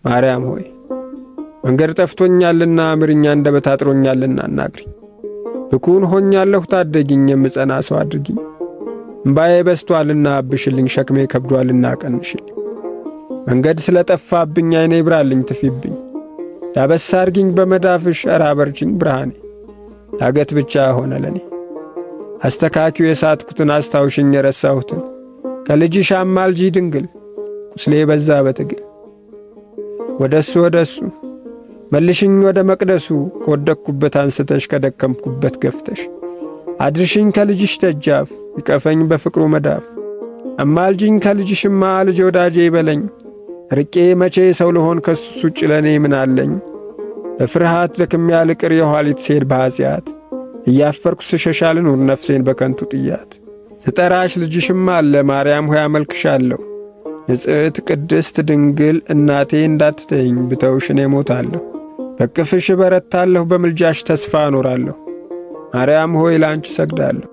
ማርያም ሆይ መንገድ ጠፍቶኛልና ምርኛ አንደበት አጥሮኛልና አናግሪኝ። ብኩን ሆኛለሁ ታደጊኝ፣ የምጸና ሰው አድርጊኝ። እምባዬ በስቷልና አብሽልኝ፣ ሸክሜ ከብዷልና ቀንሽልኝ። መንገድ ስለጠፋብኝ ዓይኔ ይብራልኝ ትፊብኝ። ዳበስ አርጊኝ በመዳፍሽ ኧረ አበርቺኝ ብርሃኔ። ዳገት ብቻ ሆነ ለኔ አስተካኪው የሳትኩትን አስታውሽኝ የረሳሁትን። ከልጅሽ አማልጂ ድንግል ቁስሌ በዛ በትግል። ወደሱ መልሽኝ ወደ መቅደሱ ከወደቅኩበት አንስተሽ ከደከምኩበት ገፍተሽ አድርሽኝ ከልጅሽ ደጃፍ ይቀፈኝ በፍቅሩ መዳፍ። አማልጂኝ ከልጅሽማ ልጅ ወዳጄ ይበለኝ። ርቄ መቼ ሰው ልሆን ከሱስ ውጭ ለኔ ምን አለኝ? በፍርሃት ደክሜ ያልቅር የኋሊት ስሄድ በኃጢአት እያፈርኩ ስሸሽ ልኑር ነፍሴን በከንቱ ጥያት። ስጠራሽ ልጅሽማ አለ ማርያም ሆይ አመልክሻለሁ። ንጽሕት ቅድስት ድንግል እናቴ እንዳትተይኝ ብተውሽ እኔ ሞታለሁ። በቅፍሽ በረታለሁ በምልጃሽ ተስፋ አኖራለሁ። ማርያም ሆይ ላንቺ ሰግዳለሁ።